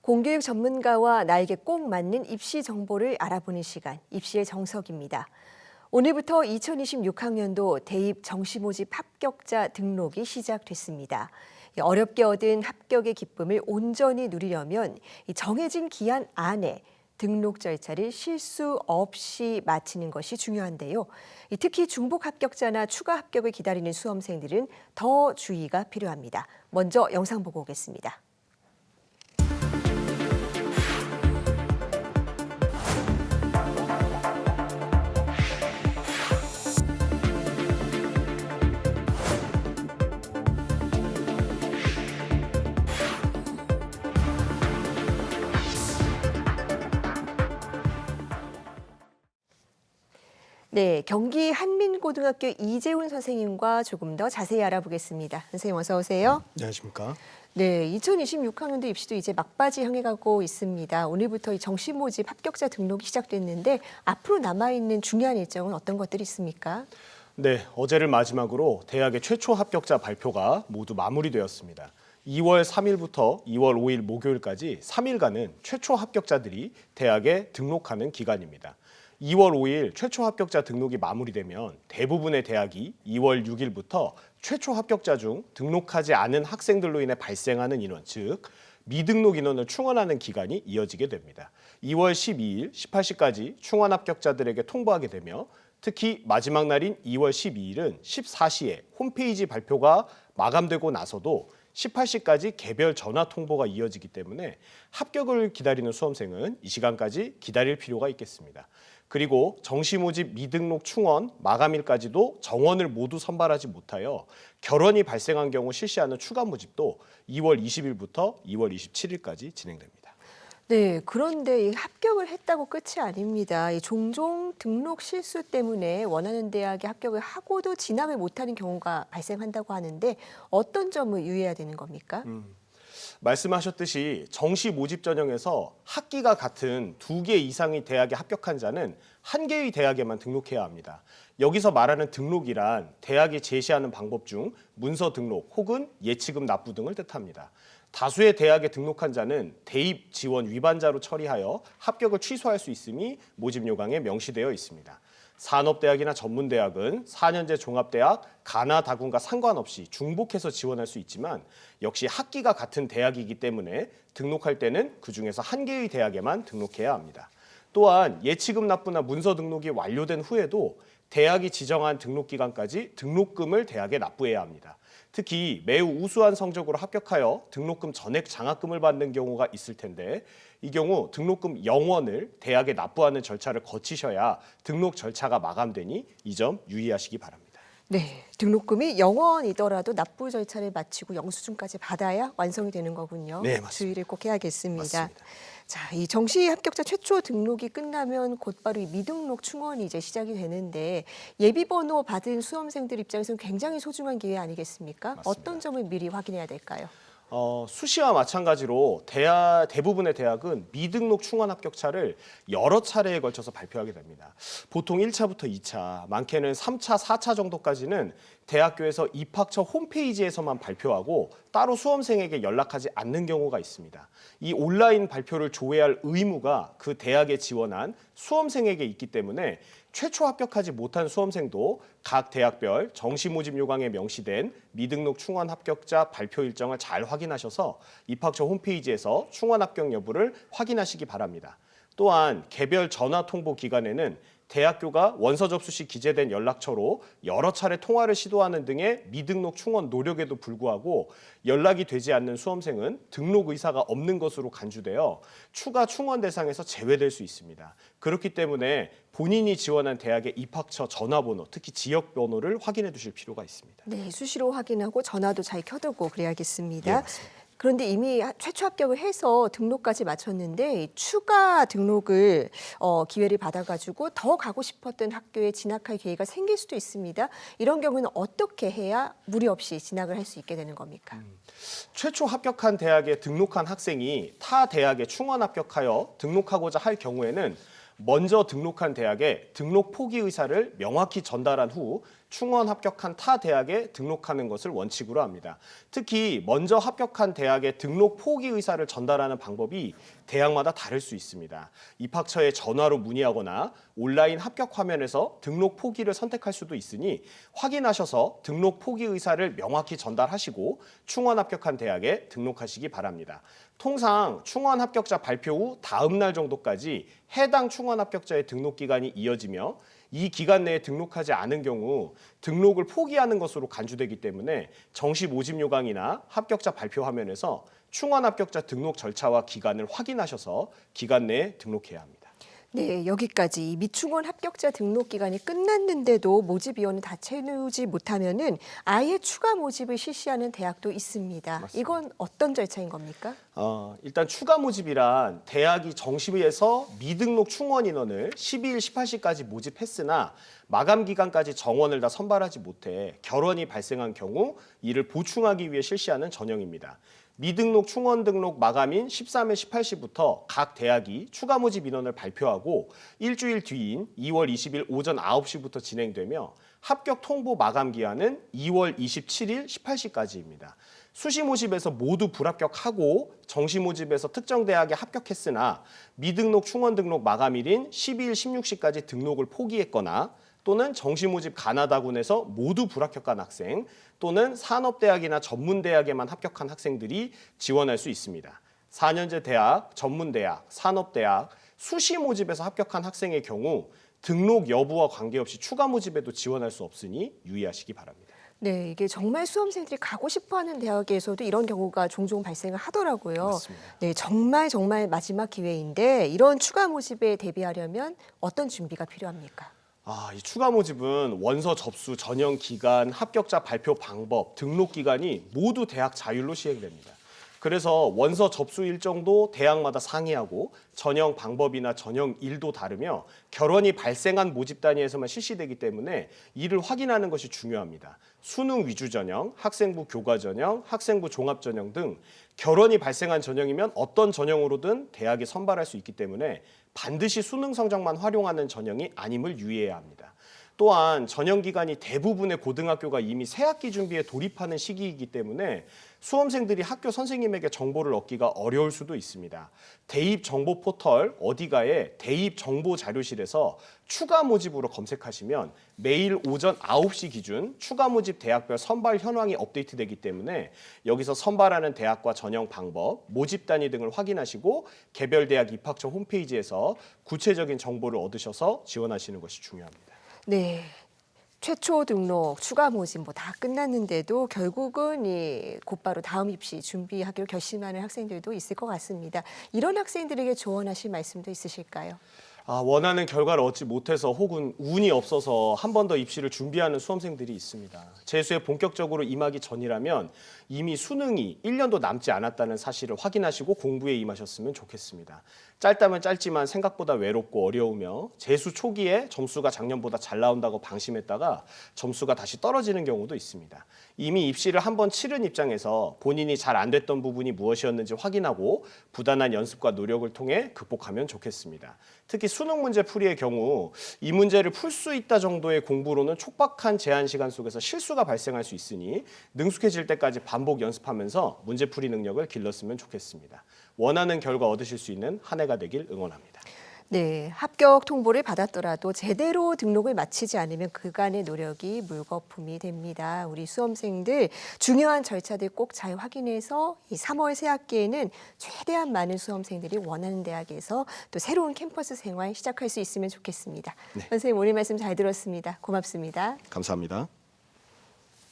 공교육 전문가와 나에게 꼭 맞는 입시 정보를 알아보는 시간, 입시의 정석입니다. 오늘부터 2026학년도 대입 정시 모집 합격자 등록이 시작됐습니다. 어렵게 얻은 합격의 기쁨을 온전히 누리려면 정해진 기한 안에 등록 절차를 실수 없이 마치는 것이 중요한데요. 특히 중복 합격자나 추가 합격을 기다리는 수험생들은 더 주의가 필요합니다. 먼저 영상 보고 오겠습니다. 네, 경기 한민고등학교 이재훈 선생님과 조금 더 자세히 알아보겠습니다. 선생님 어서 오세요. 안녕하십니까. 네, 2026학년도 입시도 이제 막바지 향해 가고 있습니다. 오늘부터 이 정시 모집 합격자 등록이 시작됐는데 앞으로 남아있는 중요한 일정은 어떤 것들이 있습니까? 네, 어제를 마지막으로 대학의 최초 합격자 발표가 모두 마무리되었습니다. 2월 3일부터 2월 5일 목요일까지 3일간은 최초 합격자들이 대학에 등록하는 기간입니다. 2월 5일 최초 합격자 등록이 마무리되면 대부분의 대학이 2월 6일부터 최초 합격자 중 등록하지 않은 학생들로 인해 발생하는 인원, 즉 미등록 인원을 충원하는 기간이 이어지게 됩니다. 2월 12일 18시까지 충원 합격자들에게 통보하게 되며 특히 마지막 날인 2월 12일은 14시에 홈페이지 발표가 마감되고 나서도 18시까지 개별 전화 통보가 이어지기 때문에 합격을 기다리는 수험생은 이 시간까지 기다릴 필요가 있겠습니다. 그리고 정시 모집 미등록 충원 마감일까지도 정원을 모두 선발하지 못하여 결원이 발생한 경우 실시하는 추가 모집도 2월 20일부터 2월 27일까지 진행됩니다. 네, 그런데 이 합격을 했다고 끝이 아닙니다. 종종 등록 실수 때문에 원하는 대학에 합격을 하고도 진학을 못하는 경우가 발생한다고 하는데 어떤 점을 유의해야 되는 겁니까? 말씀하셨듯이 정시 모집 전형에서 학기가 같은 2개 이상의 대학에 합격한 자는 1개의 대학에만 등록해야 합니다. 여기서 말하는 등록이란 대학이 제시하는 방법 중 문서 등록 혹은 예치금 납부 등을 뜻합니다. 다수의 대학에 등록한 자는 대입 지원 위반자로 처리하여 합격을 취소할 수 있음이 모집 요강에 명시되어 있습니다. 산업대학이나 전문대학은 4년제 종합대학, 가나 다군과 상관없이 중복해서 지원할 수 있지만 역시 학기가 같은 대학이기 때문에 등록할 때는 그중에서 1개의 대학에만 등록해야 합니다. 또한 예치금 납부나 문서 등록이 완료된 후에도 대학이 지정한 등록 기간까지 등록금을 대학에 납부해야 합니다. 특히 매우 우수한 성적으로 합격하여 등록금 전액 장학금을 받는 경우가 있을 텐데 이 경우 등록금 0원을 대학에 납부하는 절차를 거치셔야 등록 절차가 마감되니 이 점 유의하시기 바랍니다. 네, 등록금이 0원이더라도 납부 절차를 마치고 영수증까지 받아야 완성이 되는 거군요. 네, 맞습니다. 주의를 꼭 해야겠습니다. 맞습니다. 자, 이 정시 합격자 최초 등록이 끝나면 곧바로 이 미등록 충원이 이제 시작이 되는데 예비 번호 받은 수험생들 입장에서는 굉장히 소중한 기회 아니겠습니까? 맞습니다. 어떤 점을 미리 확인해야 될까요? 수시와 마찬가지로 대부분의 대학은 미등록 충원 합격자를 여러 차례에 걸쳐서 발표하게 됩니다. 보통 1차부터 2차, 많게는 3차, 4차 정도까지는 대학교에서 입학처 홈페이지에서만 발표하고 따로 수험생에게 연락하지 않는 경우가 있습니다. 이 온라인 발표를 조회할 의무가 그 대학에 지원한 수험생에게 있기 때문에 최초 합격하지 못한 수험생도 각 대학별 정시 모집 요강에 명시된 미등록 충원 합격자 발표 일정을 잘 확인하셔서 입학처 홈페이지에서 충원 합격 여부를 확인하시기 바랍니다. 또한 개별 전화 통보 기간에는 대학교가 원서 접수 시 기재된 연락처로 여러 차례 통화를 시도하는 등의 미등록 충원 노력에도 불구하고 연락이 되지 않는 수험생은 등록 의사가 없는 것으로 간주되어 추가 충원 대상에서 제외될 수 있습니다. 그렇기 때문에 본인이 지원한 대학의 입학처 전화번호, 특히 지역번호를 확인해 두실 필요가 있습니다. 네, 수시로 확인하고 전화도 잘 켜두고 그래야겠습니다. 네, 맞습니다. 그런데 이미 최초 합격을 해서 등록까지 마쳤는데 추가 등록을 기회를 받아가지고 더 가고 싶었던 학교에 진학할 기회가 생길 수도 있습니다. 이런 경우는 어떻게 해야 무리 없이 진학을 할 수 있게 되는 겁니까? 최초 합격한 대학에 등록한 학생이 타 대학에 충원 합격하여 등록하고자 할 경우에는 먼저 등록한 대학에 등록 포기 의사를 명확히 전달한 후 충원 합격한 타 대학에 등록하는 것을 원칙으로 합니다. 특히 먼저 합격한 대학의 등록 포기 의사를 전달하는 방법이 대학마다 다를 수 있습니다. 입학처에 전화로 문의하거나 온라인 합격 화면에서 등록 포기를 선택할 수도 있으니 확인하셔서 등록 포기 의사를 명확히 전달하시고 충원 합격한 대학에 등록하시기 바랍니다. 통상 충원 합격자 발표 후 다음 날 정도까지 해당 충원 합격자의 등록 기간이 이어지며 이 기간 내에 등록하지 않은 경우 등록을 포기하는 것으로 간주되기 때문에 정시 모집 요강이나 합격자 발표 화면에서 충원 합격자 등록 절차와 기간을 확인하셔서 기간 내에 등록해야 합니다. 네, 여기까지 미충원 합격자 등록 기간이 끝났는데도 모집 인원을 다 채우지 못하면은 아예 추가 모집을 실시하는 대학도 있습니다. 맞습니다. 이건 어떤 절차인 겁니까? 일단 추가 모집이란 대학이 정시에서 미등록 충원 인원을 12일 18시까지 모집했으나 마감 기간까지 정원을 다 선발하지 못해 결원이 발생한 경우 이를 보충하기 위해 실시하는 전형입니다. 미등록 충원 등록 마감인 13일 18시부터 각 대학이 추가 모집 인원을 발표하고 일주일 뒤인 2월 20일 오전 9시부터 진행되며 합격 통보 마감 기한은 2월 27일 18시까지입니다. 수시 모집에서 모두 불합격하고 정시 모집에서 특정 대학에 합격했으나 미등록 충원 등록 마감일인 12일 16시까지 등록을 포기했거나 또는 정시 모집 가나다군에서 모두 불합격한 학생 또는 산업대학이나 전문대학에만 합격한 학생들이 지원할 수 있습니다. 4년제 대학, 전문대학, 산업대학, 수시 모집에서 합격한 학생의 경우 등록 여부와 관계없이 추가 모집에도 지원할 수 없으니 유의하시기 바랍니다. 네, 이게 정말 수험생들이 가고 싶어하는 대학에서도 이런 경우가 종종 발생을 하더라고요. 맞습니다. 네, 정말 마지막 기회인데 이런 추가 모집에 대비하려면 어떤 준비가 필요합니까? 이 추가 모집은 원서 접수, 전형 기간, 합격자 발표 방법, 등록 기간이 모두 대학 자율로 시행됩니다. 그래서 원서 접수 일정도 대학마다 상이하고 전형 방법이나 전형 일도 다르며 결원이 발생한 모집 단위에서만 실시되기 때문에 이를 확인하는 것이 중요합니다. 수능 위주 전형, 학생부 교과 전형, 학생부 종합 전형 등 결원이 발생한 전형이면 어떤 전형으로든 대학에 선발할 수 있기 때문에 반드시 수능 성적만 활용하는 전형이 아님을 유의해야 합니다. 또한 전형 기간이 대부분의 고등학교가 이미 새학기 준비에 돌입하는 시기이기 때문에 수험생들이 학교 선생님에게 정보를 얻기가 어려울 수도 있습니다. 대입 정보 포털 어디가에 대입 정보 자료실에서 추가 모집으로 검색하시면 매일 오전 9시 기준 추가 모집 대학별 선발 현황이 업데이트되기 때문에 여기서 선발하는 대학과 전형 방법, 모집 단위 등을 확인하시고 개별 대학 입학처 홈페이지에서 구체적인 정보를 얻으셔서 지원하시는 것이 중요합니다. 네. 최초 등록, 추가 모집 뭐 다 끝났는데도 결국은 곧바로 다음 입시 준비하기로 결심하는 학생들도 있을 것 같습니다. 이런 학생들에게 조언하실 말씀도 있으실까요? 원하는 결과를 얻지 못해서 혹은 운이 없어서 한 번 더 입시를 준비하는 수험생들이 있습니다. 재수에 본격적으로 임하기 전이라면 이미 수능이 1년도 남지 않았다는 사실을 확인하시고 공부에 임하셨으면 좋겠습니다. 짧다면 짧지만 생각보다 외롭고 어려우며 재수 초기에 점수가 작년보다 잘 나온다고 방심했다가 점수가 다시 떨어지는 경우도 있습니다. 이미 입시를 한 번 치른 입장에서 본인이 잘 안 됐던 부분이 무엇이었는지 확인하고 부단한 연습과 노력을 통해 극복하면 좋겠습니다. 특히 수능 문제 풀이의 경우 이 문제를 풀 수 있다 정도의 공부로는 촉박한 제한 시간 속에서 실수가 발생할 수 있으니 능숙해질 때까지 반복 연습하면서 문제 풀이 능력을 길렀으면 좋겠습니다. 원하는 결과 얻으실 수 있는 한 해가 되길 응원합니다. 네, 합격 통보를 받았더라도 제대로 등록을 마치지 않으면 그간의 노력이 물거품이 됩니다. 우리 수험생들 중요한 절차들 꼭 잘 확인해서 이 3월 새학기에는 최대한 많은 수험생들이 원하는 대학에서 또 새로운 캠퍼스 생활 시작할 수 있으면 좋겠습니다. 네. 선생님 오늘 말씀 잘 들었습니다. 고맙습니다. 감사합니다.